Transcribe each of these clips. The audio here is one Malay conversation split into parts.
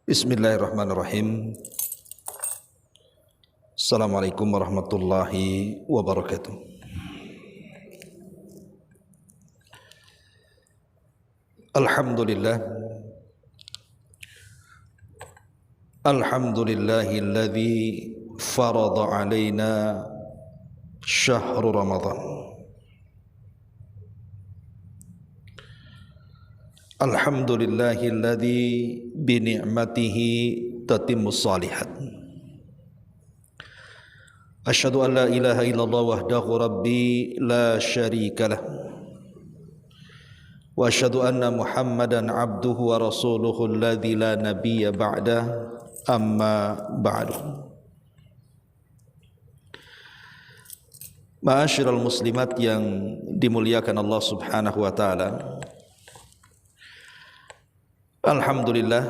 Bismillahirrahmanirrahim. Assalamualaikum warahmatullahi wabarakatuh. Alhamdulillah. Alhamdulillahilladzi farada alaina syahrul Ramadan. Alhamdulillahilladzi bi ni'matihi tatimmus shalihat. Asyhadu an la ilaha illallah wahdahu rabbi la syarika lah. Wa asyhadu anna Muhammadan abduhu wa rasuluhu alladzi la nabiyya ba'dah, amma ba'du. Ma'asyiral muslimat yang dimuliakan Allah Subhanahu wa taala. Alhamdulillah,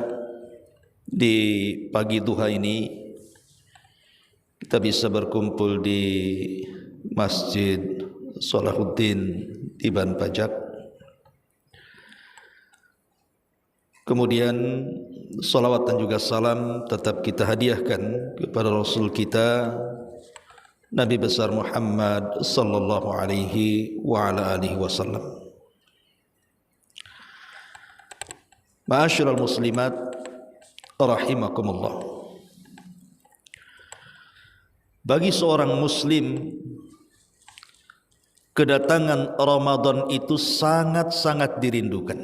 di pagi duha ini kita bisa berkumpul di Masjid Salahuddin di Ban Pajak. Kemudian salawat dan juga salam tetap kita hadiahkan kepada Rasul kita Nabi besar Muhammad sallallahu alaihi wa ala alihi wasallam. Ma'asyiral muslimat rahimakumullah. Bagi seorang muslim, kedatangan Ramadan itu sangat-sangat dirindukan.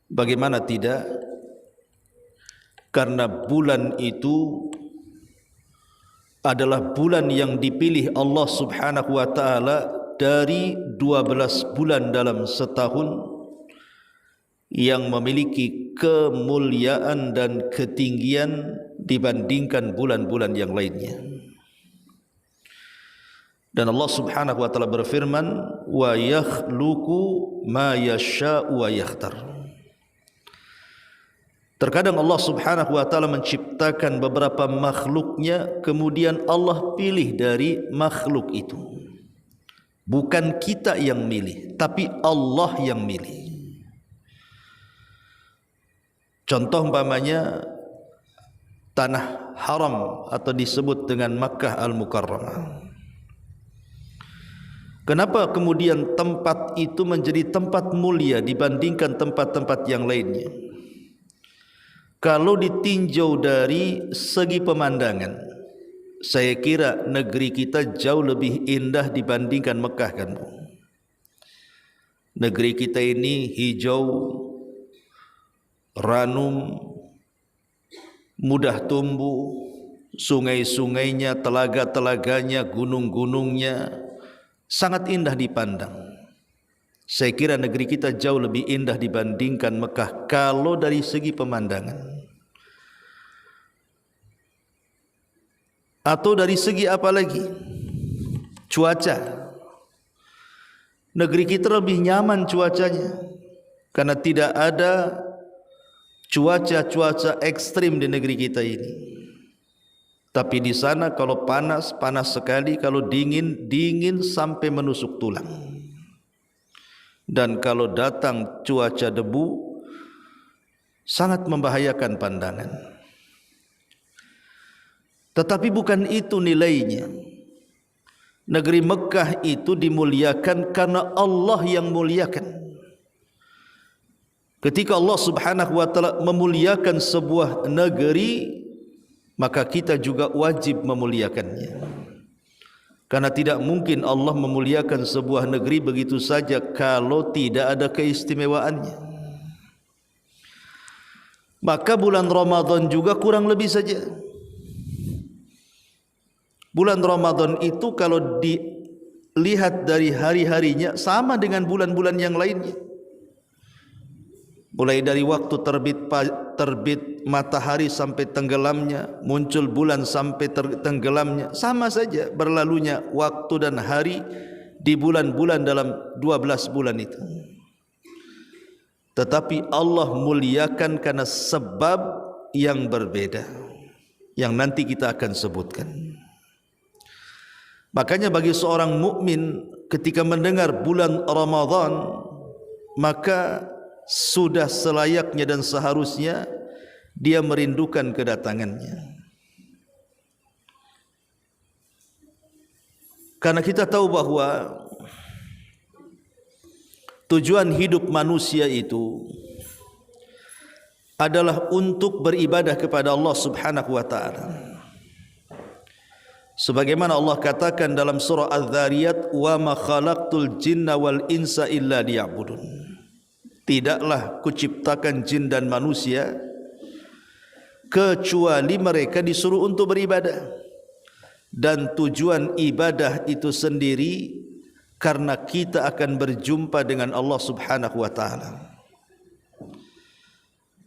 Bagaimana tidak? Karena bulan itu adalah bulan yang dipilih Allah Subhanahu wa taala dari 12 bulan dalam setahun yang memiliki kemuliaan dan ketinggian dibandingkan bulan-bulan yang lainnya. Dan Allah Subhanahu wa taala berfirman, wa yakhluqu ma yasha'u wa yakhtar. Terkadang Allah Subhanahu wa taala menciptakan beberapa makhluknya, kemudian Allah pilih dari makhluk itu. Bukan kita yang milih, tapi Allah yang milih. Contoh umpamanya tanah haram atau disebut dengan Makkah Al-Mukarramah. Kenapa kemudian tempat itu menjadi tempat mulia dibandingkan tempat-tempat yang lainnya? Kalau ditinjau dari segi pemandangan, saya kira negeri kita jauh lebih indah dibandingkan Mekah, kan? Negeri kita ini hijau, ranum, mudah tumbuh, sungai-sungainya, telaga-telaganya, gunung-gunungnya sangat indah dipandang. Saya kira negeri kita jauh lebih indah dibandingkan Mekah kalau dari segi pemandangan. Atau dari segi apa lagi? Cuaca. Negeri kita lebih nyaman cuacanya karena tidak ada cuaca-cuaca ekstrim di negeri kita ini. Tapi di sana kalau panas, panas sekali, kalau dingin, dingin sampai menusuk tulang. Dan kalau datang cuaca debu, sangat membahayakan pandangan. Tetapi bukan itu nilainya. Negeri Mekah itu dimuliakan karena Allah yang muliakan. Ketika Allah Subhanahu wa taala memuliakan sebuah negeri, maka kita juga wajib memuliakannya. Karena tidak mungkin Allah memuliakan sebuah negeri begitu saja kalau tidak ada keistimewaannya. Maka bulan Ramadan juga kurang lebih saja. Bulan Ramadan itu kalau dilihat dari hari-harinya sama dengan bulan-bulan yang lainnya. Mulai dari waktu terbit matahari sampai tenggelamnya, muncul bulan sampai tenggelamnya, sama saja berlalunya waktu dan hari di bulan-bulan dalam 12 bulan itu. Tetapi Allah muliakan karena sebab yang berbeda, yang nanti kita akan sebutkan. Makanya bagi seorang mukmin ketika mendengar bulan Ramadan, maka sudah selayaknya dan seharusnya dia merindukan kedatangannya. Karena kita tahu bahwa tujuan hidup manusia itu adalah untuk beribadah kepada Allah Subhanahu wa taala. Sebagaimana Allah katakan dalam surah Az-Zariyat, "Wa ma khalaqtul jinna wal insa illa liya'budun." Tidaklah kuciptakan jin dan manusia kecuali mereka disuruh untuk beribadah. Dan tujuan ibadah itu sendiri karena kita akan berjumpa dengan Allah Subhanahu wa taala.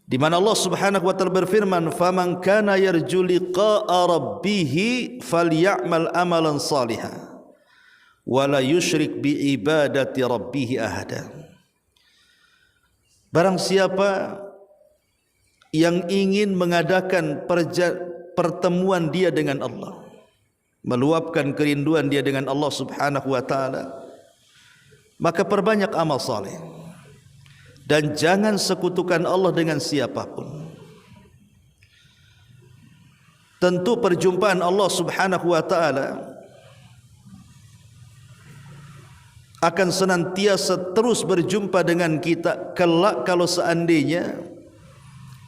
Di mana Allah Subhanahu wa taala berfirman, "Faman kana yarju liqa'a rabbih falyamal amalan salihan wa la yusyrik bi ibadati rabbih ahada." Barang siapa yang ingin mengadakan pertemuan dia dengan Allah, meluapkan kerinduan dia dengan Allah Subhanahu wa taala, maka perbanyak amal saleh dan jangan sekutukan Allah dengan siapapun. Tentu perjumpaan Allah Subhanahu wa taala akan senantiasa terus berjumpa dengan kita kelak kalau seandainya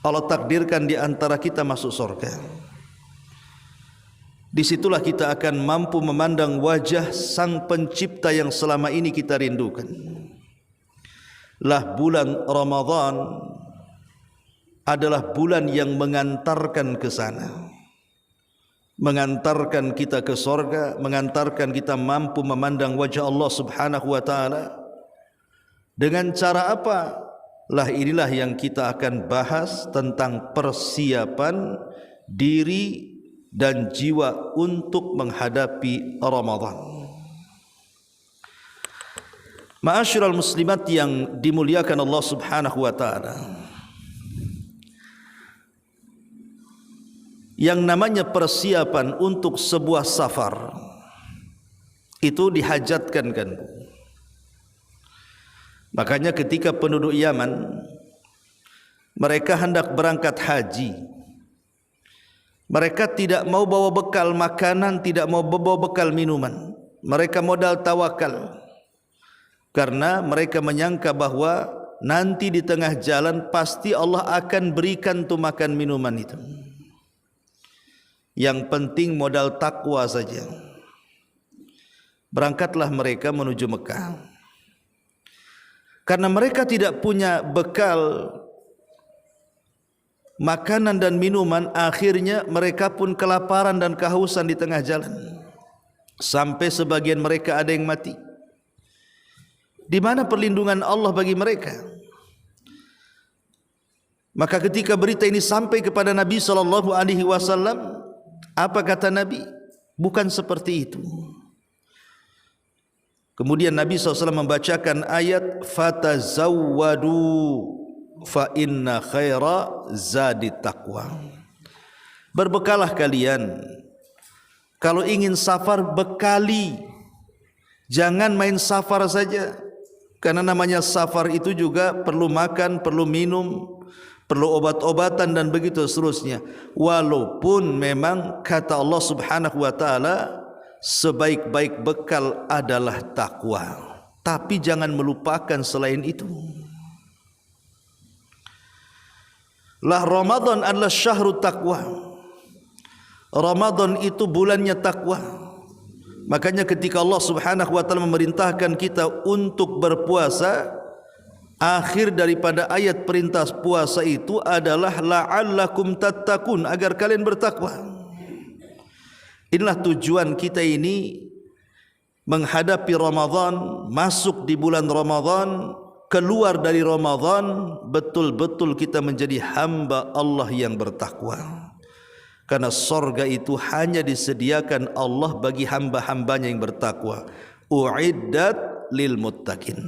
Allah takdirkan di antara kita masuk surga. Disitulah kita akan mampu memandang wajah Sang Pencipta yang selama ini kita rindukan. Lah bulan Ramadan adalah bulan yang mengantarkan ke sana, mengantarkan kita ke surga, mengantarkan kita mampu memandang wajah Allah Subhanahu wa taala. Dengan cara apa? Lah inilah yang kita akan bahas tentang persiapan diri dan jiwa untuk menghadapi Ramadan. Ma'asyiral muslimat yang dimuliakan Allah Subhanahu wa taala, yang namanya persiapan untuk sebuah safar itu dihajatkan kan. Makanya ketika penduduk Yaman mereka hendak berangkat haji, mereka tidak mau bawa bekal makanan, tidak mau bawa bekal minuman. Mereka modal tawakal. Karena mereka menyangka bahwa nanti di tengah jalan pasti Allah akan berikan tu makan minuman itu. Yang penting modal takwa saja. Berangkatlah mereka menuju Mekah. Karena mereka tidak punya bekal makanan dan minuman, akhirnya mereka pun kelaparan dan kehausan di tengah jalan. Sampai sebagian mereka ada yang mati. Di mana perlindungan Allah bagi mereka? Maka ketika berita ini sampai kepada Nabi SAW, apa kata Nabi? Bukan seperti itu. Kemudian Nabi SAW membacakan ayat, "Fatazawwadu fa inna khaira zadi taqwa." Berbekalah kalian. Kalau ingin safar, bekali. Jangan main safar saja. Karena namanya safar itu juga perlu makan, perlu minum, perlu obat-obatan dan begitu seterusnya. Walaupun memang kata Allah Subhanahu wa taala, sebaik-baik bekal adalah takwa. Tapi jangan melupakan selain itu. Lah Ramadan adalah syahrul taqwa. Ramadan itu bulannya takwa. Makanya ketika Allah Subhanahu wa taala memerintahkan kita untuk berpuasa, akhir daripada ayat perintah puasa itu adalah la'allakum tattaqun, agar kalian bertakwa. Inilah tujuan kita ini menghadapi Ramadan, masuk di bulan Ramadan, keluar dari Ramadan, betul-betul kita menjadi hamba Allah yang bertakwa. Karena surga itu hanya disediakan Allah bagi hamba-hambanya yang bertakwa. U'iddat lil muttaqin.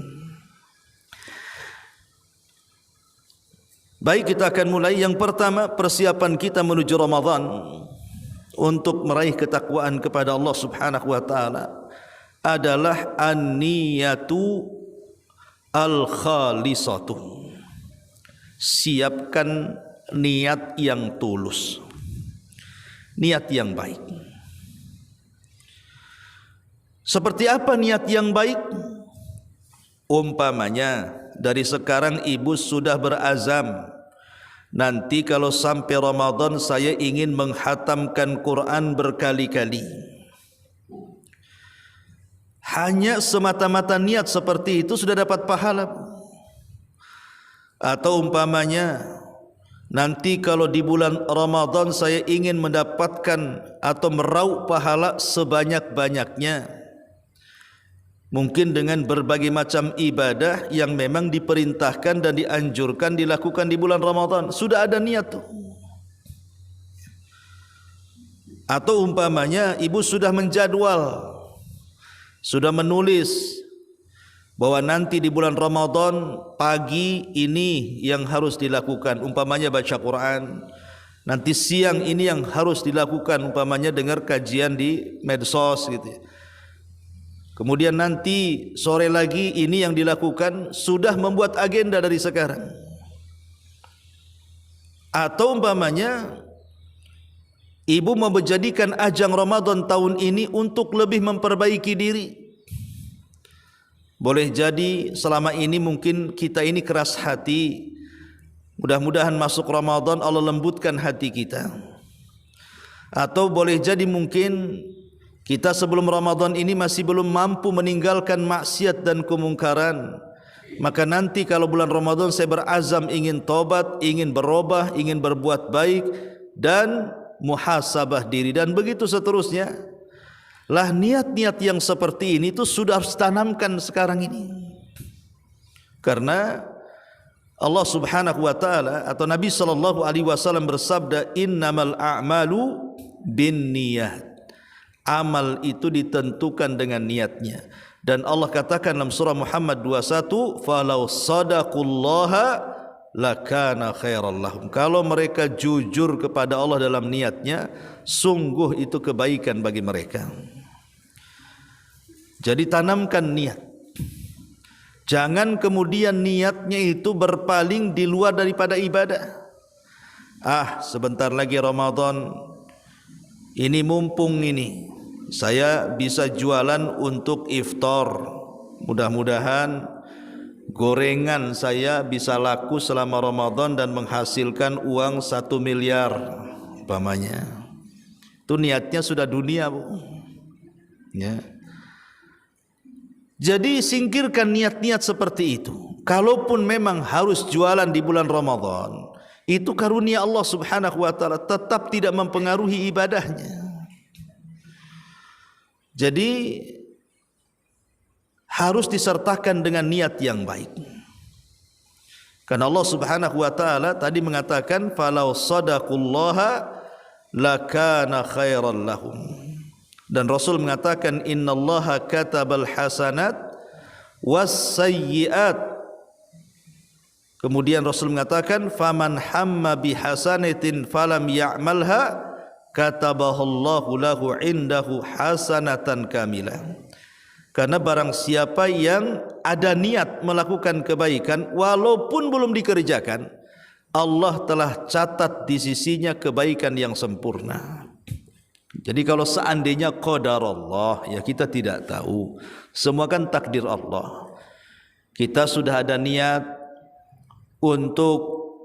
Baik, kita akan mulai. Yang pertama, persiapan kita menuju Ramadan untuk meraih ketakwaan kepada Allah Subhanahu wa taala adalah an-niyatu al-khalisatu. siapkan niat yang tulus, niat yang baik. Seperti apa niat yang baik? Umpamanya dari sekarang ibu sudah berazam, nanti kalau sampai Ramadan saya ingin menghatamkan Quran berkali-kali. Hanya semata-mata niat seperti itu sudah dapat pahala. Atau umpamanya nanti kalau di bulan Ramadan saya ingin mendapatkan atau meraup pahala sebanyak-banyaknya, mungkin dengan berbagai macam ibadah yang memang diperintahkan dan dianjurkan dilakukan di bulan Ramadan. Sudah ada niat tuh. Atau umpamanya ibu sudah menjadwal, sudah menulis bahwa nanti di bulan Ramadan pagi ini yang harus dilakukan, umpamanya baca Quran. Nanti siang ini yang harus dilakukan, umpamanya dengar kajian di medsos gitu ya. Kemudian nanti sore lagi ini yang dilakukan, sudah membuat agenda dari sekarang. Atau umpamanya ibu mau menjadikan ajang Ramadan tahun ini untuk lebih memperbaiki diri. Boleh jadi selama ini mungkin kita ini keras hati. Mudah-mudahan masuk Ramadan Allah lembutkan hati kita. Atau boleh jadi mungkin kita sebelum Ramadan ini masih belum mampu meninggalkan maksiat dan kemungkaran. Maka nanti kalau bulan Ramadan saya berazam ingin tobat, ingin berubah, ingin berbuat baik dan muhasabah diri dan begitu seterusnya. Lah niat-niat yang seperti ini itu sudah harus tanamkan sekarang ini. Karena Allah Subhanahu wa taala atau Nabi sallallahu alaihi wasallam bersabda, "Innamal a'malu binniyat." Amal itu ditentukan dengan niatnya. Dan Allah katakan dalam surah Muhammad 21, "Falau sadaqullaha lakana khairal lahum." Kalau mereka jujur kepada Allah dalam niatnya, sungguh itu kebaikan bagi mereka. Jadi tanamkan niat. Jangan kemudian niatnya itu berpaling di luar daripada ibadah. Sebentar lagi Ramadan, ini mumpung ini saya bisa jualan untuk iftar. Mudah-mudahan gorengan saya bisa laku selama Ramadan dan menghasilkan uang 1 miliar umpamanya. Itu niatnya sudah dunia, Bu. Ya. Jadi singkirkan niat-niat seperti itu. Kalaupun memang harus jualan di bulan Ramadan, itu karunia Allah Subhanahu wa taala, tetap tidak mempengaruhi ibadahnya. Jadi harus disertakan dengan niat yang baik. Karena Allah Subhanahu wa taala tadi mengatakan, "Falau sadaqullaha lakana khairan lahum." Dan Rasul mengatakan, "Innallaha katabal hasanat was sayyiat." Kemudian Rasul mengatakan, "Faman hamma bihasanatin falam ya'malha katabahallahu lahu indahu hasanatan kamilah." Karena barang siapa yang ada niat melakukan kebaikan walaupun belum dikerjakan, Allah telah catat di sisinya kebaikan yang sempurna. Jadi kalau seandainya qadar Allah, ya kita tidak tahu. Semua kan takdir Allah. Kita sudah ada niat untuk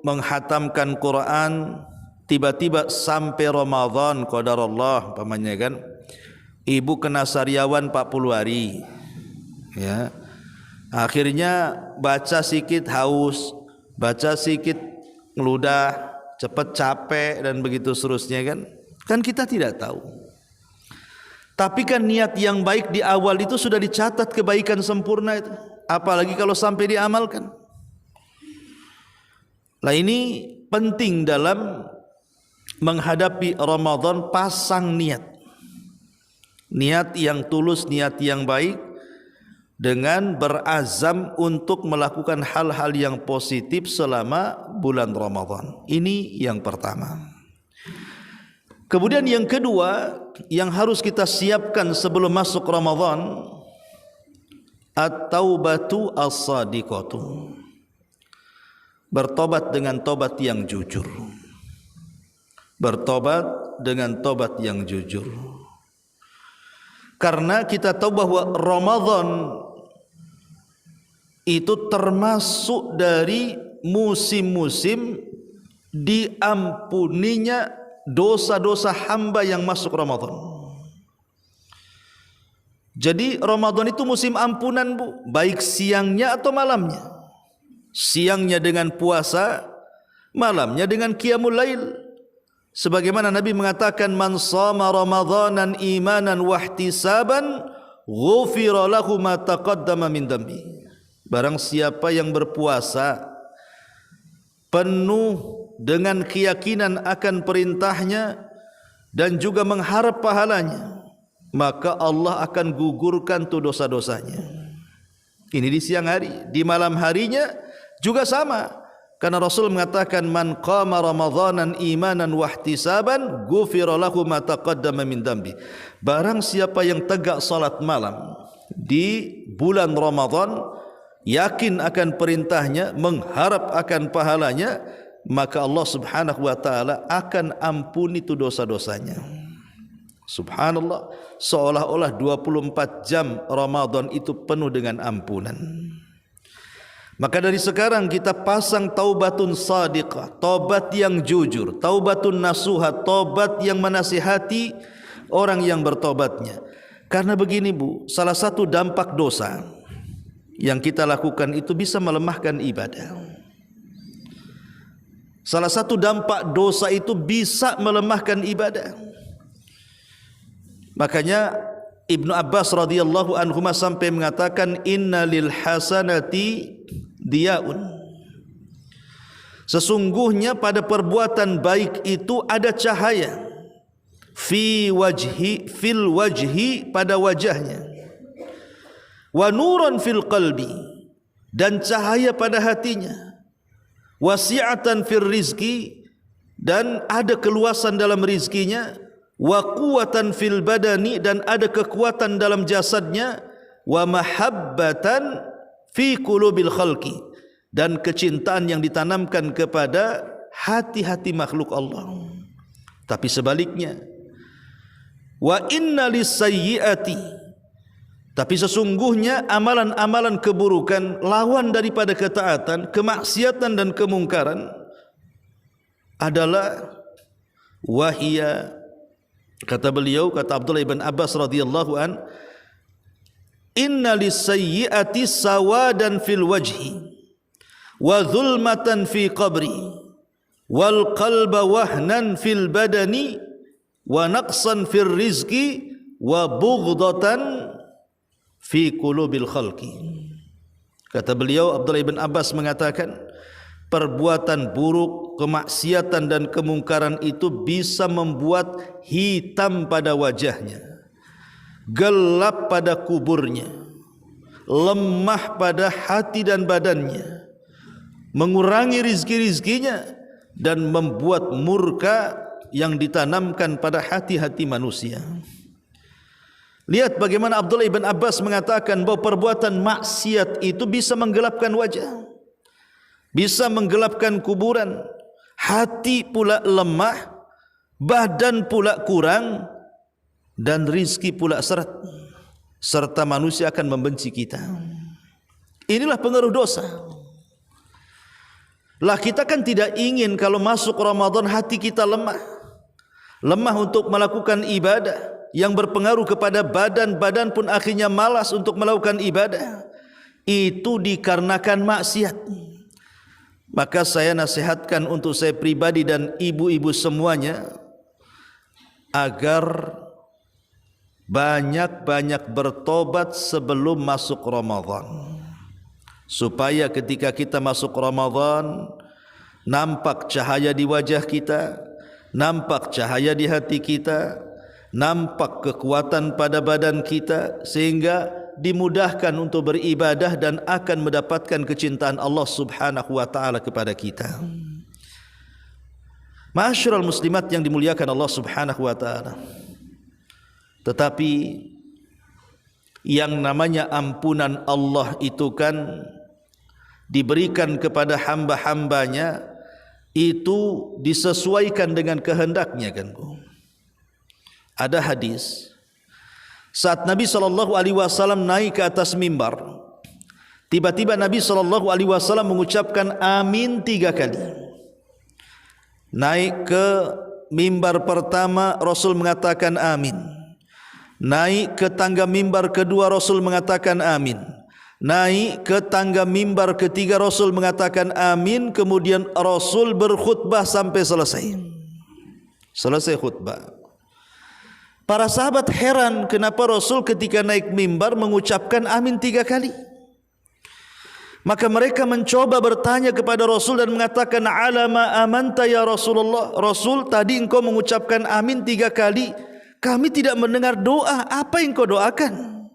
menghatamkan Quran, tiba-tiba sampai Ramadan, qadar Allah umpamanya kan. Ibu kena sariawan 40 hari. Ya. Akhirnya baca sikit haus, baca sikit ngeludah, cepat capek dan begitu seterusnya kan. Kan kita tidak tahu. Tapi kan niat yang baik di awal itu sudah dicatat kebaikan sempurna itu. Apalagi kalau sampai diamalkan. Nah ini penting dalam menghadapi Ramadan, pasang niat. Niat yang tulus, niat yang baik, dengan berazam untuk melakukan hal-hal yang positif selama bulan Ramadan. Ini yang pertama. Kemudian yang kedua yang harus kita siapkan sebelum masuk Ramadan, at-taubatu as-sadiqatu. bertobat dengan tobat yang jujur. Bertobat dengan tobat yang jujur. Karena kita tahu bahwa Ramadan itu termasuk dari musim-musim diampuninya dosa-dosa hamba yang masuk Ramadan. Jadi Ramadan itu musim ampunan, Bu, baik siangnya atau malamnya. Siangnya dengan puasa, malamnya dengan qiyamul lail. Sebagaimana Nabi mengatakan, man shama ramadhanan imanan wahtisaban ghufira lahu ma taqaddama min dambi. Barang siapa yang berpuasa penuh dengan keyakinan akan perintahnya dan juga mengharap pahalanya, maka Allah akan gugurkan tu dosa-dosanya. Ini di siang hari. Di malam harinya juga sama. Karena Rasul mengatakan, man qama ramadhanan imanan wahtisaban ghufira lahu ma taqaddama min dambi. Barang siapa yang tegak salat malam di bulan Ramadan, yakin akan perintahnya, mengharap akan pahalanya, maka Allah Subhanahu wa taala akan ampuni itu dosa-dosanya. Subhanallah, seolah-olah 24 jam Ramadan itu penuh dengan ampunan. Maka dari sekarang kita pasang taubatun sadiqah, taubat yang jujur, taubatun nasuha, taubat yang menasihati orang yang bertobatnya. Karena begini, Bu, salah satu dampak dosa yang kita lakukan itu bisa melemahkan ibadah. Salah satu dampak dosa itu bisa melemahkan ibadah. Makanya Ibnu Abbas radhiyallahu anhu sampai mengatakan, inna lil hasanati diyaun. Sesungguhnya pada perbuatan baik itu ada cahaya. Fil wajhi, pada wajahnya. Wa nuran fil qalbi, dan cahaya pada hatinya. Wasi'atan fil rizki, dan ada keluasan dalam rizkinya. Wa quwatan fil badani, dan ada kekuatan dalam jasadnya. Wa mahabbatan fi qulubil khalqi, dan kecintaan yang ditanamkan kepada hati-hati makhluk Allah. Tapi sebaliknya, wa inna lisayyiati, tapi sesungguhnya amalan-amalan keburukan, lawan daripada ketaatan, kemaksiatan dan kemungkaran adalah wahia, kata beliau, kata Abdullah ibn Abbas radhiyallahu an, inna lisayyiati sawadan fil wajhi wa zulmatan fi qabri wal qalba wahnan fil badani wa naqsan fil rizqi wa bughdatan fi qulubil khalqi. Kata beliau, Abdullah ibn Abbas mengatakan, perbuatan buruk, kemaksiatan dan kemungkaran itu bisa membuat hitam pada wajahnya, gelap pada kuburnya, lemah pada hati dan badannya, mengurangi rizki-rizkinya, dan membuat murka yang ditanamkan pada hati-hati manusia. Lihat bagaimana Abdullah ibn Abbas mengatakan bahwa perbuatan maksiat itu bisa menggelapkan wajah, bisa menggelapkan kuburan, hati pula lemah, badan pula kurang, dan rizki pula seret, serta manusia akan membenci kita. Inilah pengaruh dosa. Lah kita kan tidak ingin kalau masuk Ramadan hati kita lemah, lemah untuk melakukan ibadah, yang berpengaruh kepada badan pun akhirnya malas untuk melakukan ibadah. Itu dikarenakan maksiat. Maka saya nasihatkan untuk saya pribadi dan ibu-ibu semuanya, agar banyak-banyak bertobat sebelum masuk Ramadan, supaya ketika kita masuk Ramadan nampak cahaya di wajah kita, nampak cahaya di hati kita, nampak kekuatan pada badan kita, sehingga dimudahkan untuk beribadah dan akan mendapatkan kecintaan Allah Subhanahu wa taala kepada kita. Ma'asyiral muslimat yang dimuliakan Allah Subhanahu wa taala. Tetapi yang namanya ampunan Allah itu kan diberikan kepada hamba-hambanya itu disesuaikan dengan kehendaknya kan. Ada hadis saat Nabi SAW naik ke atas mimbar, tiba-tiba Nabi SAW mengucapkan amin 3 kali. Naik ke mimbar pertama Rasul mengatakan amin. Naik ke tangga mimbar kedua Rasul mengatakan amin. Naik ke tangga mimbar ketiga Rasul mengatakan amin. Kemudian Rasul berkhutbah sampai selesai khutbah. Para sahabat heran kenapa Rasul ketika naik mimbar mengucapkan amin 3 kali. Maka mereka mencoba bertanya kepada Rasul dan mengatakan, alama amanta ya Rasulullah. Rasul, tadi engkau mengucapkan amin 3 kali, kami tidak mendengar doa, apa yang kau doakan?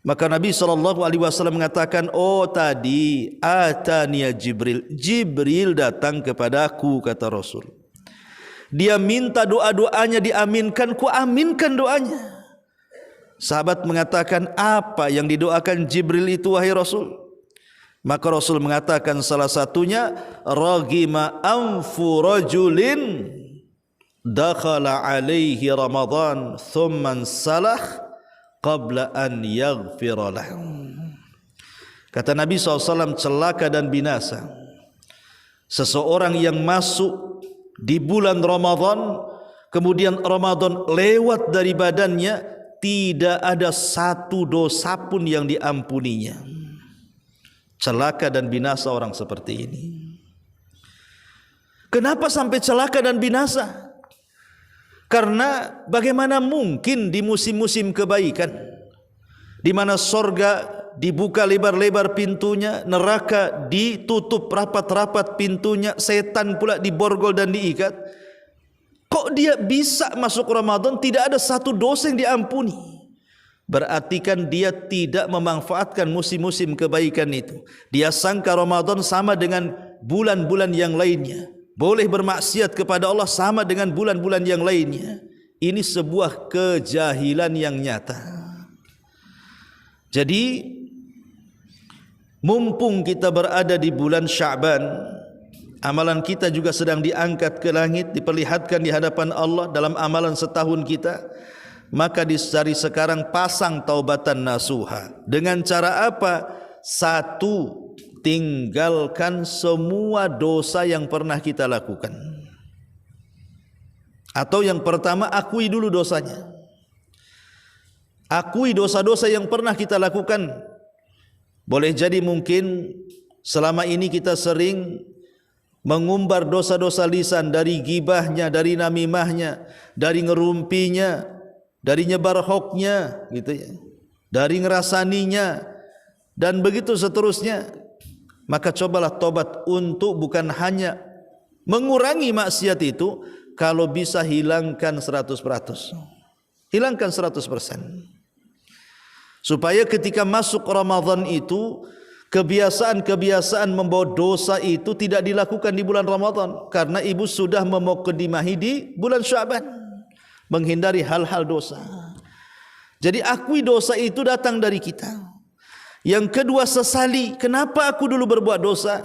Maka Nabi SAW mengatakan, oh tadi ataniya Jibril, Jibril datang kepadaku, kata Rasul. Dia minta doa-doanya diaminkan, ku aminkan doanya. Sahabat mengatakan, apa yang didoakan Jibril itu wahai Rasul? Maka Rasul mengatakan salah satunya, ragima anfu rajulin dakhala alaihi Ramadan thumma salah qabla an yaghfira lahu. Kata Nabi SAW, celaka dan binasa seseorang yang masuk di bulan Ramadan, kemudian Ramadan lewat dari badannya, tidak ada satu dosa pun yang diampuninya. Celaka dan binasa orang seperti ini. Kenapa sampai celaka dan binasa? Karena bagaimana mungkin di musim-musim kebaikan, di mana sorga dibuka lebar-lebar pintunya, neraka ditutup rapat-rapat pintunya, setan pula diborgol dan diikat, kok dia bisa masuk Ramadan tidak ada satu dosa yang diampuni? Berarti kan dia tidak memanfaatkan musim-musim kebaikan itu. Dia sangka Ramadan sama dengan bulan-bulan yang lainnya, boleh bermaksiat kepada Allah sama dengan bulan-bulan yang lainnya. Ini sebuah kejahilan yang nyata. Jadi mumpung kita berada di bulan Sya'ban, amalan kita juga sedang diangkat ke langit, diperlihatkan di hadapan Allah dalam amalan setahun kita. Maka dari sekarang pasang taubatan nasuha. Dengan cara apa? 1, tinggalkan semua dosa yang pernah kita lakukan. Atau yang pertama, akui dulu dosanya. Akui dosa-dosa yang pernah kita lakukan. Boleh jadi mungkin selama ini kita sering mengumbar dosa-dosa lisan, dari gibahnya, dari namimahnya, dari ngerumpinya, dari nyebar hoaxnya, gitu ya, dari ngerasaninya, dan begitu seterusnya. Maka cobalah tobat untuk bukan hanya mengurangi maksiat itu, kalau bisa hilangkan 100%. Hilangkan 100%. Supaya ketika masuk Ramadan itu, kebiasaan-kebiasaan membawa dosa itu tidak dilakukan di bulan Ramadan, karena ibu sudah memukadimahi di bulan Sya'ban, menghindari hal-hal dosa. Jadi akui dosa itu datang dari kita. Yang kedua, sesali. Kenapa aku dulu berbuat dosa?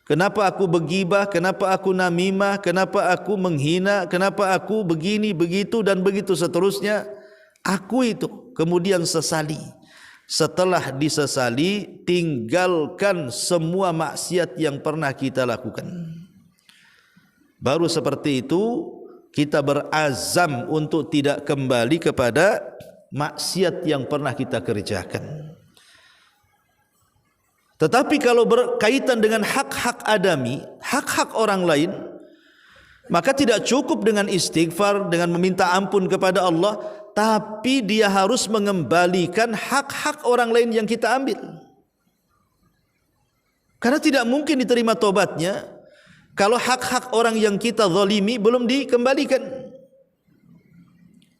Kenapa aku bergibah? Kenapa aku namimah? Kenapa aku menghina? Kenapa aku begini, begitu dan begitu seterusnya? Akui itu, kemudian sesali. Setelah disesali, tinggalkan semua maksiat yang pernah kita lakukan. Baru seperti itu kita berazam untuk tidak kembali kepada maksiat yang pernah kita kerjakan. Tetapi kalau berkaitan dengan hak-hak adami, hak-hak orang lain, maka tidak cukup dengan istighfar, dengan meminta ampun kepada Allah, tapi dia harus mengembalikan hak-hak orang lain yang kita ambil. Karena tidak mungkin diterima tobatnya kalau hak-hak orang yang kita zalimi belum dikembalikan.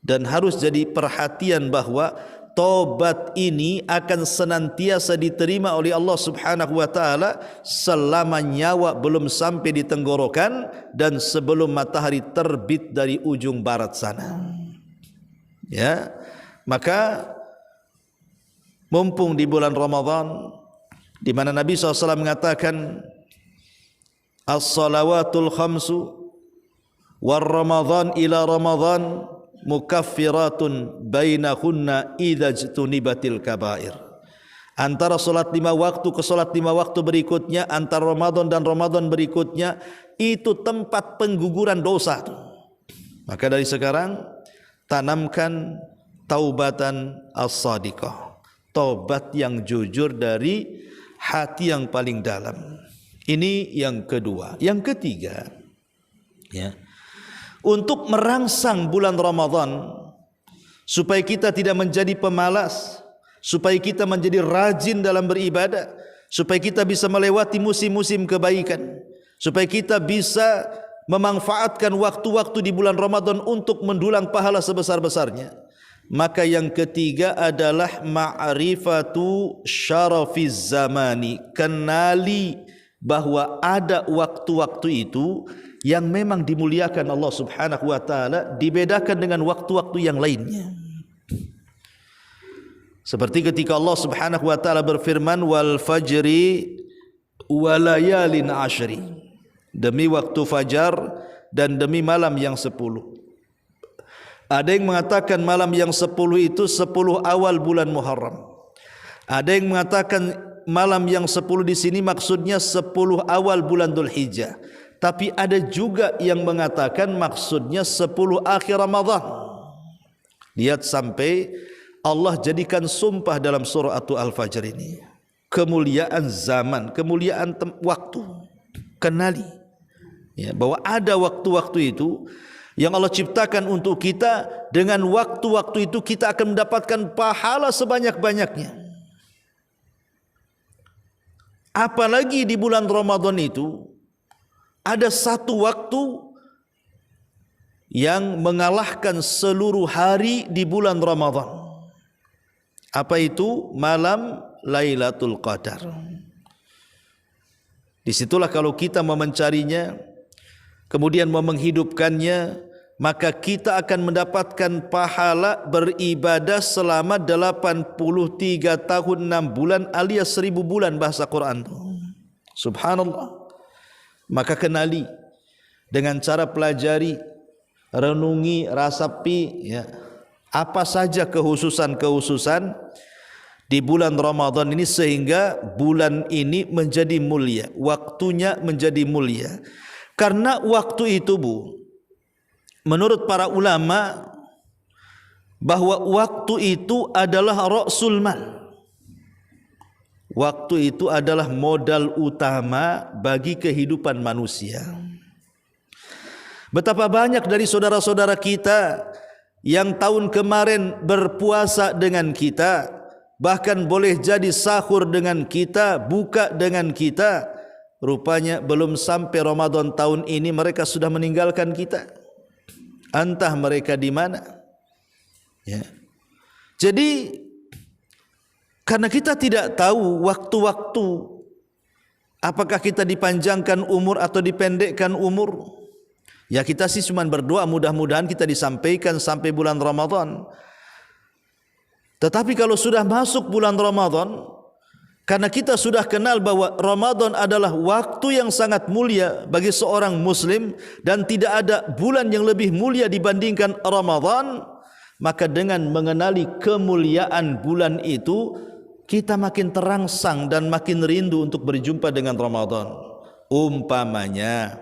Dan harus jadi perhatian bahwa tobat ini akan senantiasa diterima oleh Allah Subhanahu wa taala selama nyawa belum sampai di tenggorokan dan sebelum matahari terbit dari ujung barat sana. Ya, maka mumpung di bulan Ramadan di mana Nabi SAW mengatakan as-salawatul khamsu war ramadhan ila ramadhan mukaffiratun bainahunna idza jtunibatil kabair. Antara solat 5 waktu ke solat 5 waktu berikutnya, antara Ramadan dan Ramadan berikutnya, itu tempat pengguguran dosa. Maka dari sekarang tanamkan taubatan as-sadiqah, taubat yang jujur dari hati yang paling dalam. Ini yang kedua. Yang ketiga, ya, untuk merangsang bulan Ramadan supaya kita tidak menjadi pemalas, supaya kita menjadi rajin dalam beribadah, supaya kita bisa melewati musim-musim kebaikan, supaya kita bisa memanfaatkan waktu-waktu di bulan Ramadan untuk mendulang pahala sebesar-besarnya. Maka yang ketiga adalah ma'rifatu syarafiz zamani, kenali bahwa ada waktu-waktu itu yang memang dimuliakan Allah Subhanahu wa taala, dibedakan dengan waktu-waktu yang lainnya. Seperti ketika Allah Subhanahu wa taala berfirman wal fajri walayalin ashri, demi waktu fajar dan demi malam yang 10. Ada yang mengatakan malam yang 10 itu 10 awal bulan Muharram. Ada yang mengatakan malam yang 10 di sini maksudnya 10 awal bulan Dzulhijjah. Tapi ada juga yang mengatakan maksudnya 10 akhir Ramadan. Lihat sampai Allah jadikan sumpah dalam surah Al-Fajr ini. Kemuliaan zaman, kemuliaan waktu. Kenali ya, bahwa ada waktu-waktu itu yang Allah ciptakan untuk kita. Dengan waktu-waktu itu kita akan mendapatkan pahala sebanyak-banyaknya. Apalagi di bulan Ramadan itu ada satu waktu yang mengalahkan seluruh hari di bulan Ramadan. Apa itu? Malam Lailatul Qadar. Disitulah kalau kita mau mencarinya, kemudian mau menghidupkannya, maka kita akan mendapatkan pahala beribadah selama 83 tahun 6 bulan alias 1000 bulan bahasa Quran. Subhanallah. Maka kenali dengan cara pelajari, renungi, rasapi ya, apa saja kehususan-kehususan di bulan Ramadan ini sehingga bulan ini menjadi mulia, waktunya menjadi mulia. Karena waktu itu menurut para ulama bahwa waktu itu adalah ra'sul mal. Waktu itu adalah modal utama bagi kehidupan manusia. Betapa banyak dari saudara-saudara kita yang tahun kemarin berpuasa dengan kita, bahkan boleh jadi sahur dengan kita, buka dengan kita, rupanya belum sampai Ramadan tahun ini mereka sudah meninggalkan kita. Entah mereka di mana. Ya. Jadi karena kita tidak tahu waktu-waktu, apakah kita dipanjangkan umur atau dipendekkan umur. Ya kita sih cuma berdoa mudah-mudahan kita disampaikan sampai bulan Ramadan. Tetapi kalau sudah masuk bulan Ramadan, karena kita sudah kenal bahwa Ramadan adalah waktu yang sangat mulia bagi seorang muslim dan tidak ada bulan yang lebih mulia dibandingkan Ramadan, maka dengan mengenali kemuliaan bulan itu, kita makin terangsang dan makin rindu untuk berjumpa dengan Ramadan. Umpamanya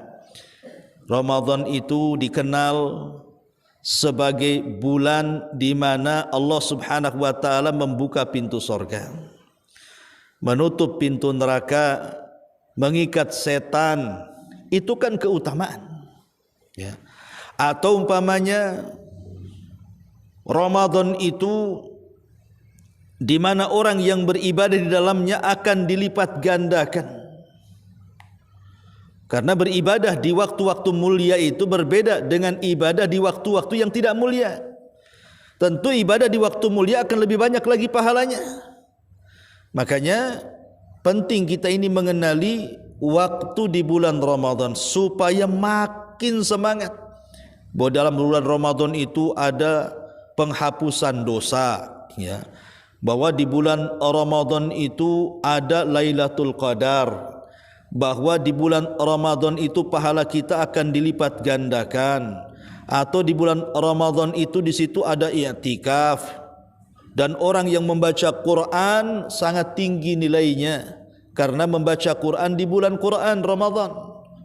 Ramadan itu dikenal sebagai bulan di mana Allah Subhanahu wa taala membuka pintu surga, menutup pintu neraka, mengikat setan. Itu kan keutamaan ya. Atau umpamanya Ramadan itu di mana orang yang beribadah di dalamnya akan dilipat gandakan. Karena beribadah di waktu-waktu mulia itu berbeda dengan ibadah di waktu-waktu yang tidak mulia. Tentu ibadah di waktu mulia akan lebih banyak lagi pahalanya. Makanya penting kita ini mengenali waktu di bulan Ramadan supaya makin semangat. Bahwa dalam bulan Ramadan itu ada penghapusan dosa ya. bahwa di bulan Ramadan itu ada Lailatul Qadar, bahwa di bulan Ramadan itu pahala kita akan dilipat gandakan, atau di bulan Ramadan itu di situ ada i'tikaf, dan orang yang membaca Quran sangat tinggi nilainya karena membaca Quran di bulan Quran Ramadan,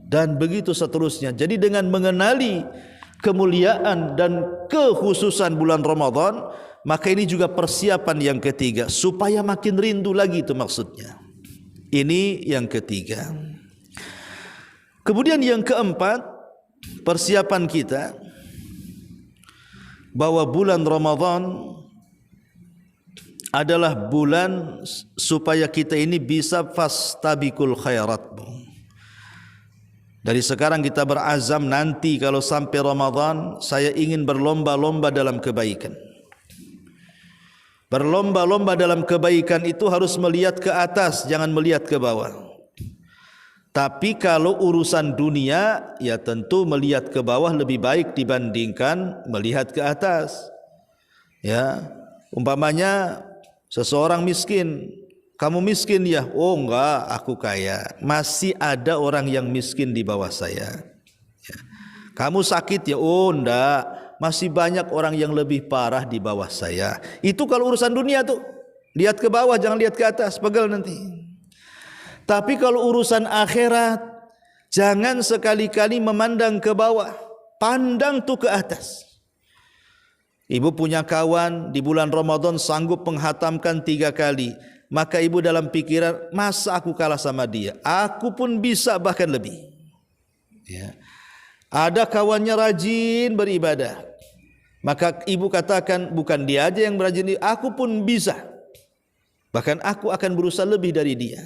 dan begitu seterusnya. Jadi dengan mengenali kemuliaan dan kekhususan bulan Ramadan, maka ini juga persiapan yang ketiga supaya makin rindu lagi, itu maksudnya. Ini yang ketiga. Kemudian yang keempat, persiapan kita bahwa bulan Ramadan adalah bulan supaya kita ini bisa fastabiqul khairat. Dari sekarang kita berazam, nanti kalau sampai Ramadan saya ingin berlomba-lomba dalam kebaikan. Berlomba-lomba dalam kebaikan itu harus melihat ke atas, jangan melihat ke bawah. Tapi kalau urusan dunia, ya tentu melihat ke bawah lebih baik dibandingkan melihat ke atas. Ya, umpamanya seseorang miskin, kamu miskin ya? Oh enggak, aku kaya. Masih ada orang yang miskin di bawah saya. Ya. Kamu sakit ya? Oh enggak, masih banyak orang yang lebih parah di bawah saya. Itu kalau urusan dunia tuh, lihat ke bawah, jangan lihat ke atas, pegel nanti. Tapi kalau urusan akhirat, jangan sekali-kali memandang ke bawah, pandang tuh ke atas. Ibu punya kawan di bulan Ramadan sanggup menghatamkan 3 kali, maka ibu dalam pikiran, masa aku kalah sama dia? Aku pun bisa, bahkan lebih. Ya. Ada kawannya rajin beribadah, maka ibu katakan, bukan dia aja yang rajin, aku pun bisa, bahkan aku akan berusaha lebih dari dia.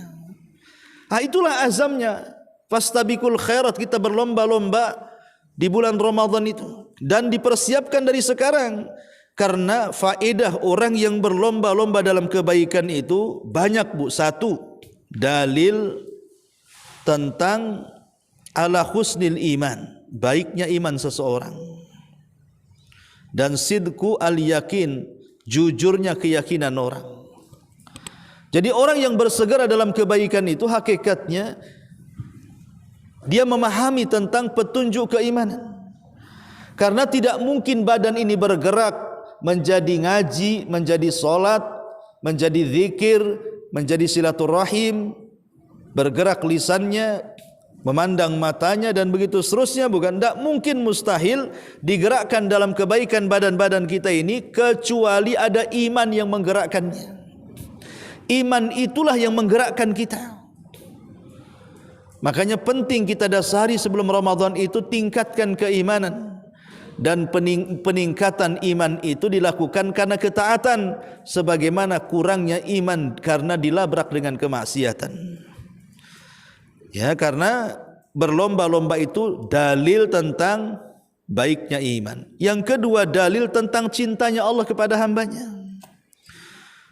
Itulah azamnya, fastabiqul khairat, kita berlomba-lomba di bulan Ramadan itu, dan dipersiapkan dari sekarang. Karena faedah orang yang berlomba-lomba dalam kebaikan itu banyak, Bu. Satu, dalil tentang ala husnil iman, baiknya iman seseorang, dan sidku al yakin, jujurnya keyakinan orang. Jadi orang yang bersegera dalam kebaikan itu hakikatnya dia memahami tentang petunjuk keimanan. Karena tidak mungkin badan ini bergerak menjadi ngaji, menjadi solat, menjadi zikir, menjadi silaturahim, bergerak lisannya, memandang matanya, dan begitu seterusnya. Bukan, tidak mungkin, mustahil digerakkan dalam kebaikan badan-badan kita ini kecuali ada iman yang menggerakkannya. Iman itulah yang menggerakkan kita. Makanya penting kita dasari sebelum Ramadan itu tingkatkan keimanan. Dan peningkatan iman itu dilakukan karena ketaatan, sebagaimana kurangnya iman karena dilabrak dengan kemaksiatan. Ya, karena berlomba-lomba itu dalil tentang baiknya iman. Yang kedua, dalil tentang cintanya Allah kepada hambanya.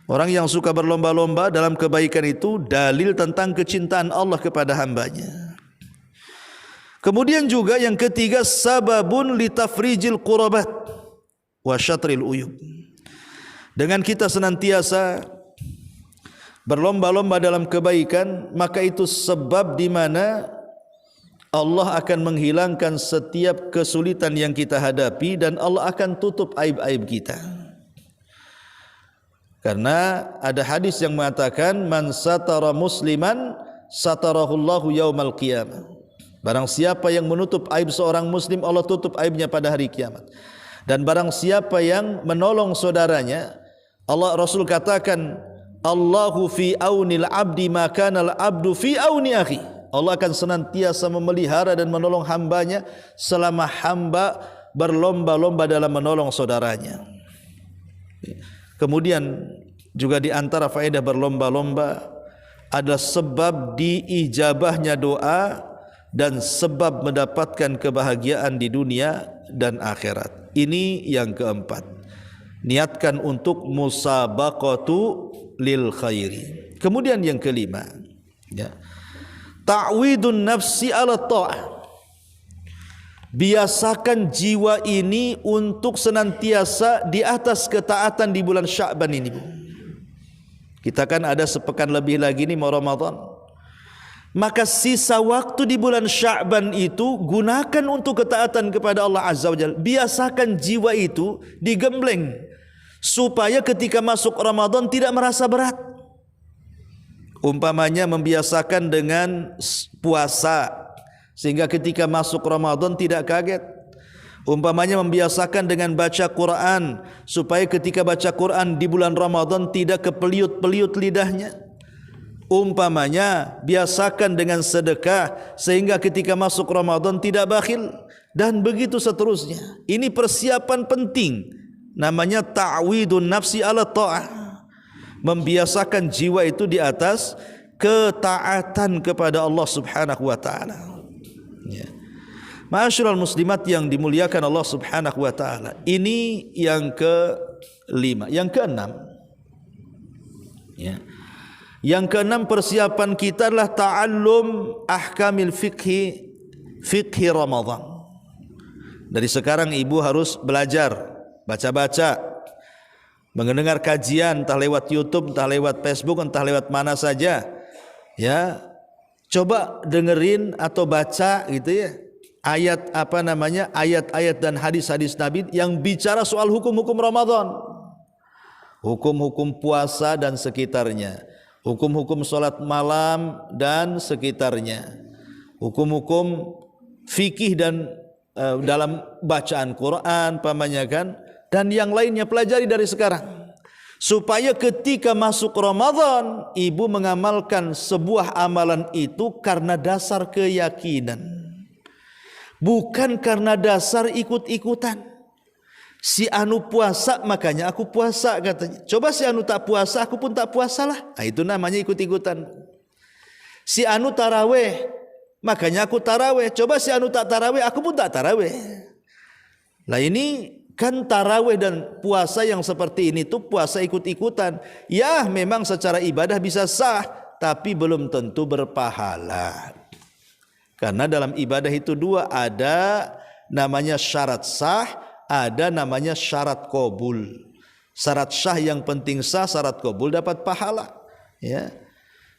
Orang yang suka berlomba-lomba dalam kebaikan itu dalil tentang kecintaan Allah kepada hambanya. Kemudian juga yang ketiga, sababun litafrijil qurabat wa syatril uyub. Dengan kita senantiasa berlomba-lomba dalam kebaikan, maka itu sebab di mana Allah akan menghilangkan setiap kesulitan yang kita hadapi, dan Allah akan tutup aib-aib kita. Karena ada hadis yang mengatakan, man satara musliman satarahullahu yaumal qiyamah. Barang siapa yang menutup aib seorang muslim, Allah tutup aibnya pada hari kiamat. Dan barang siapa yang menolong saudaranya, Allah, Rasul katakan, Allahu fi aunil abdi makanal abdu fi auni akhi. Allah akan senantiasa memelihara dan menolong hambanya selama hamba berlomba-lomba dalam menolong saudaranya. Kemudian juga di antara faedah berlomba-lomba adalah sebab diijabahnya doa dan sebab mendapatkan kebahagiaan di dunia dan akhirat. Ini yang keempat. Niatkan untuk musabaqatu lil khairi. Kemudian yang kelima, ya, ta'widun nafsi ala ta'ah. Biasakan jiwa ini untuk senantiasa di atas ketaatan di bulan Sya'ban ini, Bu. Kita kan ada sepekan lebih lagi nih mau Ramadan. Maka sisa waktu di bulan Sya'ban itu gunakan untuk ketaatan kepada Allah Azza wa Jalla. Biasakan jiwa itu digembleng supaya ketika masuk Ramadan tidak merasa berat. Umpamanya membiasakan dengan puasa sehingga ketika masuk Ramadan tidak kaget. Umpamanya membiasakan dengan baca Quran supaya ketika baca Quran di bulan Ramadan tidak kepeliut-peliut lidahnya. Umpamanya biasakan dengan sedekah sehingga ketika masuk Ramadan tidak bakhil, dan begitu seterusnya. Ini persiapan penting, namanya ta'widun nafsi ala ta'ah. Membiasakan jiwa itu di atas ketaatan kepada Allah Subhanahu wa taala. Ya. Ma'asyiral muslimat yang dimuliakan Allah Subhanahu wa taala. Ini yang ke-5, yang ke-6. Ya. Yang ke-6 persiapan kita adalah ta'allum ahkamil fikhi Ramadan. Dari sekarang ibu harus belajar, baca-baca, mendengar kajian entah lewat YouTube, entah lewat Facebook, entah lewat mana saja. Ya. Coba dengerin atau baca gitu ya. Ayat-ayat dan hadis-hadis Nabi yang bicara soal hukum-hukum Ramadan, hukum-hukum puasa dan sekitarnya, hukum-hukum salat malam dan sekitarnya, hukum-hukum fikih dan dalam bacaan Quran pamannya kan, dan yang lainnya. Pelajari dari sekarang supaya ketika masuk Ramadan ibu mengamalkan sebuah amalan itu karena dasar keyakinan, bukan karena dasar ikut-ikutan. Si anu puasa makanya aku puasa katanya. Coba si anu tak puasa aku pun tak puasalah. Nah, itu namanya ikut-ikutan. Si anu taraweh makanya aku taraweh. Coba si anu tak taraweh aku pun tak taraweh. Nah ini kan taraweh dan puasa yang seperti ini tuh puasa ikut-ikutan. Ya memang secara ibadah bisa sah, tapi belum tentu berpahala. Karena dalam ibadah itu dua, ada namanya syarat sah, ada namanya syarat qabul. Syarat sah yang penting sah, syarat qabul dapat pahala. Ya.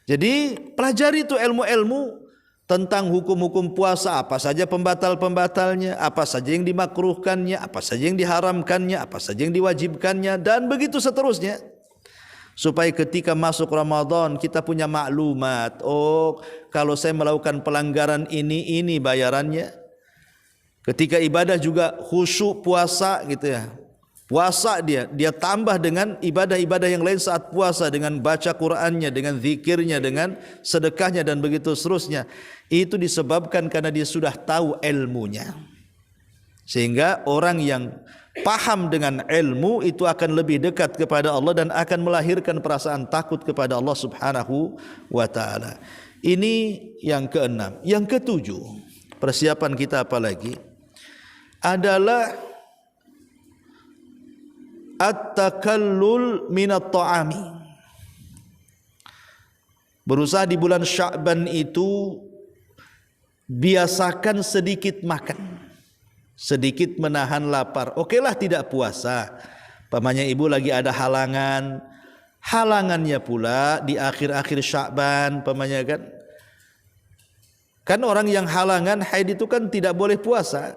Jadi pelajari itu ilmu-ilmu tentang hukum-hukum puasa, apa saja pembatal-pembatalnya, apa saja yang dimakruhkannya, apa saja yang diharamkannya, apa saja yang diwajibkannya, dan begitu seterusnya. Supaya ketika masuk Ramadan kita punya maklumat. Oh, kalau saya melakukan pelanggaran ini bayarannya. Ketika ibadah juga khusyuk puasa gitu ya. Puasa dia tambah dengan ibadah-ibadah yang lain saat puasa, dengan baca Qur'annya, dengan zikirnya, dengan sedekahnya dan begitu seterusnya. Itu disebabkan karena dia sudah tahu ilmunya. Sehingga orang yang paham dengan ilmu itu akan lebih dekat kepada Allah dan akan melahirkan perasaan takut kepada Allah Subhanahu wa taala. Ini yang ke-6. Yang ke-7, persiapan kita apa lagi? Adalah at-takallul minat ta'ami. Berusaha di bulan Sya'ban itu biasakan sedikit makan, sedikit menahan lapar. Okelah tidak puasa, pamannya ibu lagi ada halangan, halangannya pula di akhir-akhir Sya'ban pamannya kan orang yang halangan haid itu kan tidak boleh puasa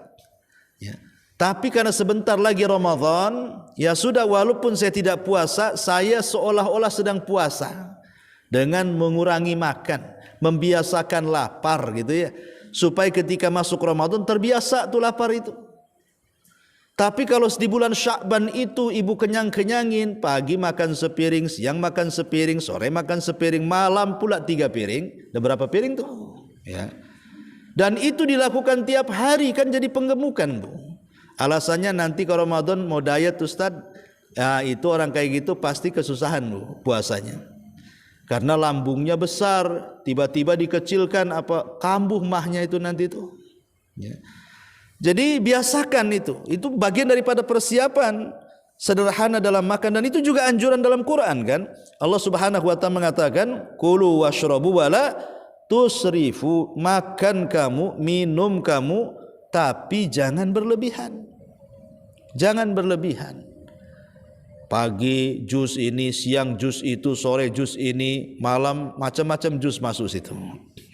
ya. Tapi karena sebentar lagi Ramadan, ya sudah, walaupun saya tidak puasa, saya seolah-olah sedang puasa dengan mengurangi makan, membiasakan lapar gitu ya, supaya ketika masuk Ramadan terbiasa tuh lapar itu. Tapi kalau di bulan Sya'ban itu ibu kenyang-kenyangin, pagi makan sepiring, siang makan sepiring, sore makan sepiring, malam pula 3 piring. Ada berapa piring tuh? Ya. Dan itu dilakukan tiap hari kan jadi penggemukan, Bu. Alasannya nanti kalau Ramadan mau diet Ustaz, ya itu orang kayak gitu pasti kesusahan, Bu, puasanya. Karena lambungnya besar, tiba-tiba dikecilkan apa kambuh mahnya itu nanti itu. Ya. Jadi biasakan itu bagian daripada persiapan sederhana dalam makan, dan itu juga anjuran dalam Quran kan. Allah Subhanahu wa taala mengatakan, "Kulu washrabu wala tusrifu." Makan kamu, minum kamu, tapi jangan berlebihan. Jangan berlebihan. pagi jus ini, siang jus itu, sore jus ini, malam macam-macam jus masuk situ.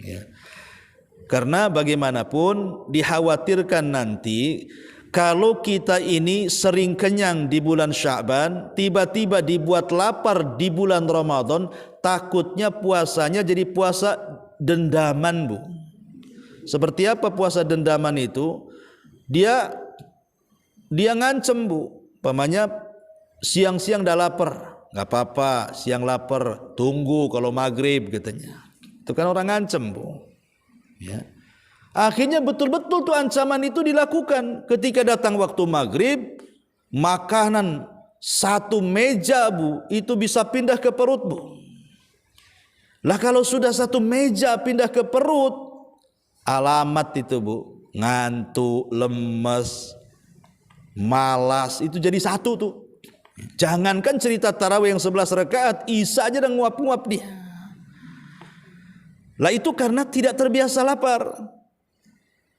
Ya. Karena bagaimanapun dikhawatirkan nanti kalau kita ini sering kenyang di bulan Sya'ban, tiba-tiba dibuat lapar di bulan Ramadan, takutnya puasanya jadi puasa dendaman, Bu. Seperti apa puasa dendaman itu? Dia ngancem, Bu. Pamannya siang-siang dah lapar, nggak apa-apa, siang lapar, tunggu kalau maghrib katanya. Itu kan orang ngancem, Bu. Ya. Akhirnya betul-betul tuh ancaman itu dilakukan. Ketika datang waktu maghrib, makanan satu meja, Bu, itu bisa pindah ke perut, Bu. Lah kalau sudah satu meja pindah ke perut, alamat itu, Bu, ngantuk, lemes, malas, itu jadi satu tuh. Jangankan cerita tarawih yang 11 rakaat, Isya aja dah nguap-nguap dia. Lah itu karena tidak terbiasa lapar.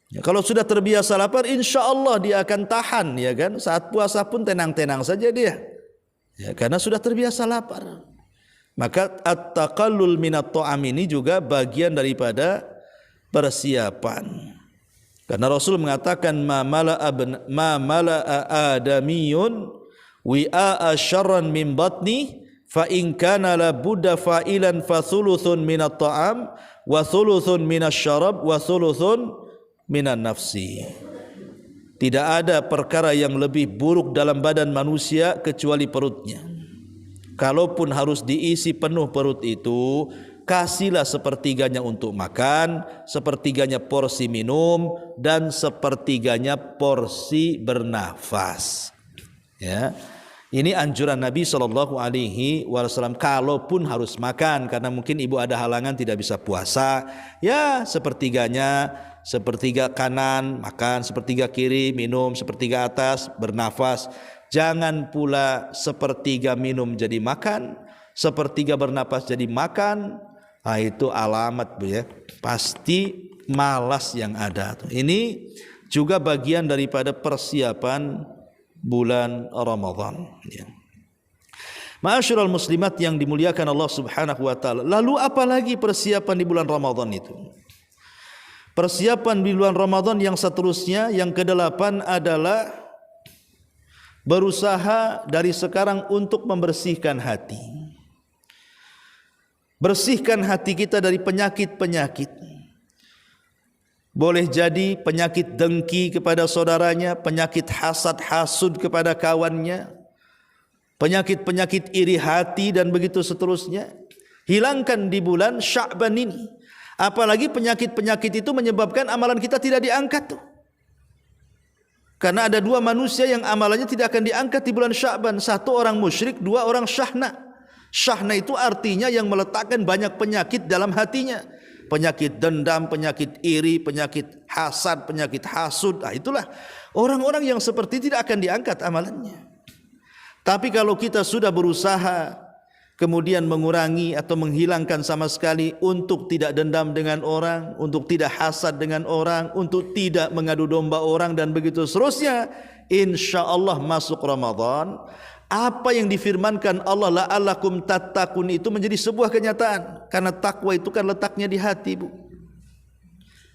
Ya, kalau sudah terbiasa lapar, insya Allah dia akan tahan, ya kan? Saat puasa pun tenang-tenang saja dia. Ya, karena sudah terbiasa lapar. Maka at-taqallul minat ta'am ini juga bagian daripada persiapan. Karena Rasul mengatakan ma mala'a adamiyun wi'a syarran min batni fa in kana la budda fa'ilan fa thuluthun minat ta'am wa thuluthun minasyarab wa thuluthun minan nafsi. Tidak ada perkara yang lebih buruk dalam badan manusia kecuali perutnya. Kalaupun harus diisi penuh perut itu, kasihlah sepertiganya untuk makan, sepertiganya porsi minum, dan sepertiganya porsi bernafas. Ya, ini anjuran Nabi SAW. Kalaupun harus makan, karena mungkin ibu ada halangan tidak bisa puasa, ya sepertiganya, sepertiga kanan makan, sepertiga kiri minum, sepertiga atas bernafas. Jangan pula sepertiga minum jadi makan, sepertiga bernapas jadi makan. Nah, itu alamat, Bu, ya. Pasti malas yang ada. Ini juga bagian daripada persiapan bulan Ramadan, ya. Ma'asyiral muslimat yang dimuliakan Allah Subhanahu wa taala. Lalu apalagi persiapan di bulan Ramadan itu? Persiapan di bulan Ramadan yang seterusnya, yang ke-8 adalah berusaha dari sekarang untuk membersihkan hati. Bersihkan hati kita dari penyakit-penyakit. Boleh jadi penyakit dengki kepada saudaranya, penyakit hasad hasud kepada kawannya, penyakit-penyakit iri hati dan begitu seterusnya. Hilangkan di bulan Sya'ban ini. Apalagi penyakit-penyakit itu menyebabkan amalan kita tidak diangkat tuh. Karena ada dua manusia yang amalannya tidak akan diangkat di bulan Sya'ban. Satu orang musyrik, dua orang syahna. Syahna itu artinya yang meletakkan banyak penyakit dalam hatinya. Penyakit dendam, penyakit iri, penyakit hasad, penyakit hasud. Nah, itulah orang-orang yang seperti tidak akan diangkat amalannya. Tapi kalau kita sudah berusaha kemudian mengurangi atau menghilangkan sama sekali untuk tidak dendam dengan orang, untuk tidak hasad dengan orang, untuk tidak mengadu domba orang dan begitu seterusnya, insyaallah masuk Ramadan, apa yang difirmankan Allah la'allakum tattaqun itu menjadi sebuah kenyataan. Karena takwa itu kan letaknya di hati, Bu.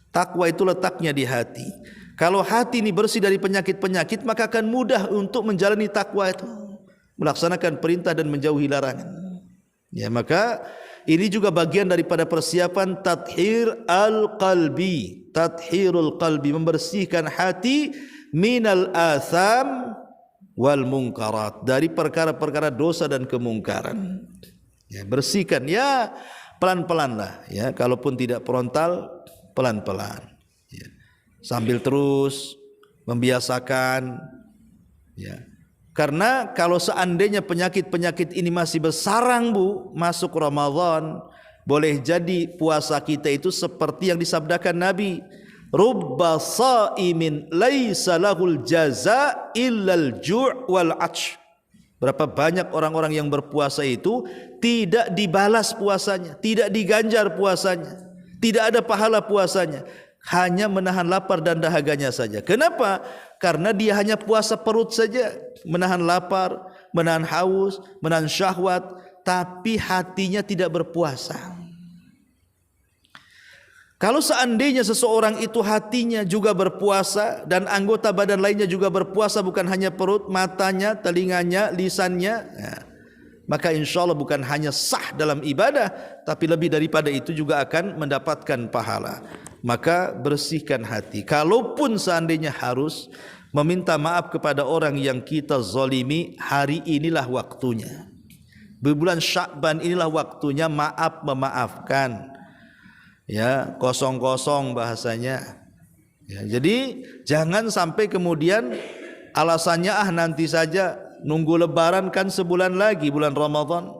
Takwa itu letaknya di hati. Kalau hati ini bersih dari penyakit-penyakit, maka akan mudah untuk menjalani takwa itu, melaksanakan perintah dan menjauhi larangan. Ya, maka ini juga bagian daripada persiapan tathhir al-qalbi, tathhirul qalbi, membersihkan hati minal atham wal munkarat, dari perkara-perkara dosa dan kemungkaran. Ya, bersihkan, ya pelan-pelan lah, ya, kalaupun tidak frontal, pelan-pelan, ya, sambil terus membiasakan, ya. Karena kalau seandainya penyakit-penyakit ini masih bersarang, Bu, masuk Ramadan, boleh jadi puasa kita itu seperti yang disabdakan Nabi, rubba sa'imin laisa lahul jaza illal ju' wal 'atsh. Berapa banyak orang-orang yang berpuasa itu tidak dibalas puasanya, tidak diganjar puasanya, tidak ada pahala puasanya, hanya menahan lapar dan dahaganya saja. Kenapa? Karena dia hanya puasa perut saja, menahan lapar, menahan haus, menahan syahwat, tapi hatinya tidak berpuasa. Kalau seandainya seseorang itu hatinya juga berpuasa dan anggota badan lainnya juga berpuasa, bukan hanya perut, matanya, telinganya, lisannya, ya, maka insya Allah bukan hanya sah dalam ibadah, tapi lebih daripada itu juga akan mendapatkan pahala. Maka bersihkan hati. Kalaupun seandainya harus meminta maaf kepada orang yang kita zalimi, hari inilah waktunya. Di bulan Sya'ban inilah waktunya maaf memaafkan. Ya, kosong-kosong bahasanya. Ya, jadi jangan sampai kemudian alasannya nanti saja, nunggu lebaran kan sebulan lagi, bulan Ramadan.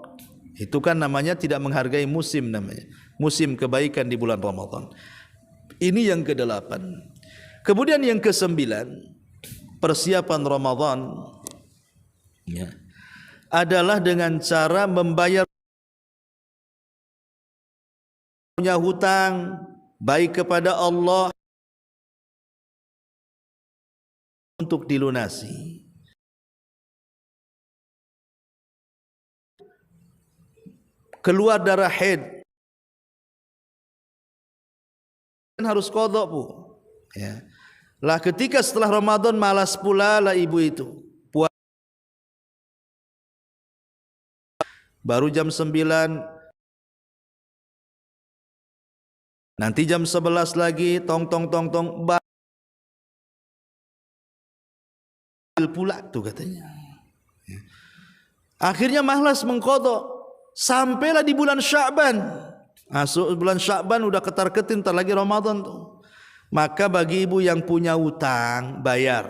Itu kan namanya tidak menghargai musim, namanya musim kebaikan di bulan Ramadan. Ini yang ke-8. Kemudian yang ke-9, persiapan Ramadan, ya, adalah dengan cara membayar punya hutang baik kepada Allah untuk dilunasi. Keluar darah haid harus qadha, Bu. Ya. Lah ketika setelah Ramadan malas pula lah ibu itu. Baru jam 9, nanti jam 11 lagi tong pula tuh katanya. Akhirnya malas mengqadha, sampailah di bulan Sya'ban. Masuk bulan Sya'ban udah ketar-ketir, entar lagi Ramadan tuh. Maka bagi ibu yang punya hutang, bayar.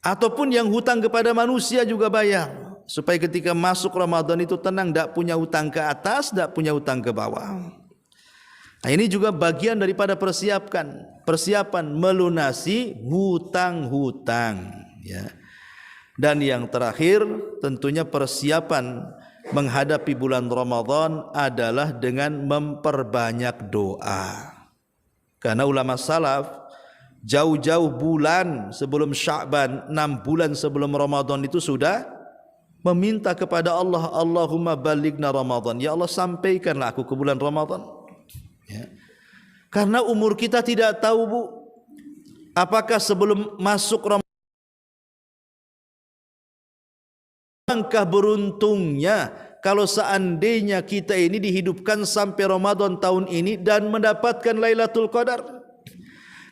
Ataupun yang hutang kepada manusia juga bayar, supaya ketika masuk Ramadan itu tenang, tidak punya hutang ke atas, tidak punya hutang ke bawah. Nah, ini juga bagian daripada persiapan melunasi hutang-hutang, ya. Dan yang terakhir tentunya persiapan menghadapi bulan Ramadan adalah dengan memperbanyak doa. Karena ulama salaf jauh-jauh bulan sebelum Sya'ban, 6 bulan sebelum Ramadan itu sudah meminta kepada Allah, Allahumma balighna Ramadan, ya Allah sampaikanlah aku ke bulan Ramadan. Ya. Karena umur kita tidak tahu, Bu, apakah sebelum masuk Ramadan, langkah beruntungnya kalau seandainya kita ini dihidupkan sampai Ramadan tahun ini dan mendapatkan Lailatul Qadar.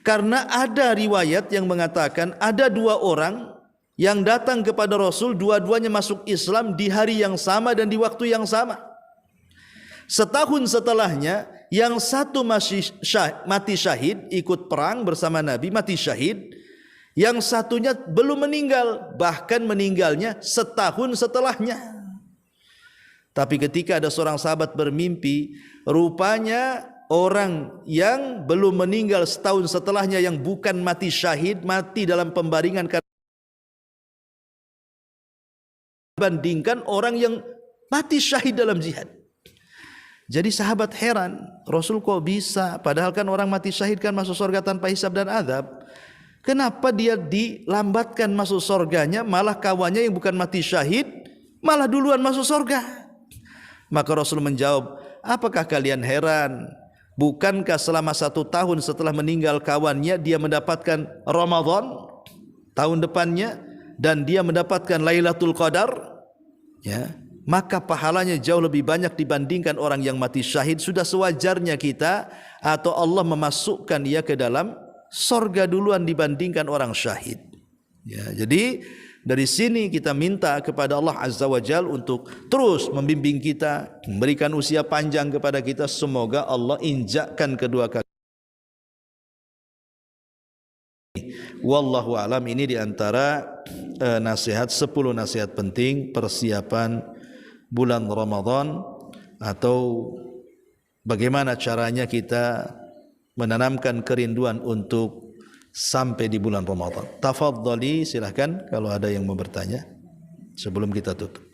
Karena ada riwayat yang mengatakan ada 2 orang yang datang kepada Rasul, dua-duanya masuk Islam di hari yang sama dan di waktu yang sama. Setahun setelahnya, yang satu mati syahid, ikut perang bersama Nabi, mati syahid. Yang satunya belum meninggal, bahkan meninggalnya setahun setelahnya. Tapi ketika ada seorang sahabat bermimpi, rupanya orang yang belum meninggal setahun setelahnya, yang bukan mati syahid, mati dalam pembaringan, bandingkan orang yang mati syahid dalam jihad. Jadi sahabat heran, Rasul kok bisa, padahal kan orang mati syahid kan masuk surga tanpa hisab dan azab. Kenapa dia dilambatkan masuk surganya, malah kawannya yang bukan mati syahid malah duluan masuk surga? Maka Rasul menjawab, apakah kalian heran? Bukankah selama 1 tahun setelah meninggal kawannya dia mendapatkan Ramadan tahun depannya, dan dia mendapatkan Lailatul Qadar? Ya, maka pahalanya jauh lebih banyak dibandingkan orang yang mati syahid. Sudah sewajarnya kita atau Allah memasukkan ia ke dalam surga duluan dibandingkan orang syahid. Ya, jadi dari sini kita minta kepada Allah Azza wa Jalla untuk terus membimbing kita, memberikan usia panjang kepada kita. Semoga Allah injakkan kedua kaki. Wallahu alam, ini diantara nasihat 10 nasihat penting persiapan bulan Ramadan, atau bagaimana caranya kita menanamkan kerinduan untuk sampai di bulan Ramadan. Tafadhali, silahkan kalau ada yang mau bertanya sebelum kita tutup.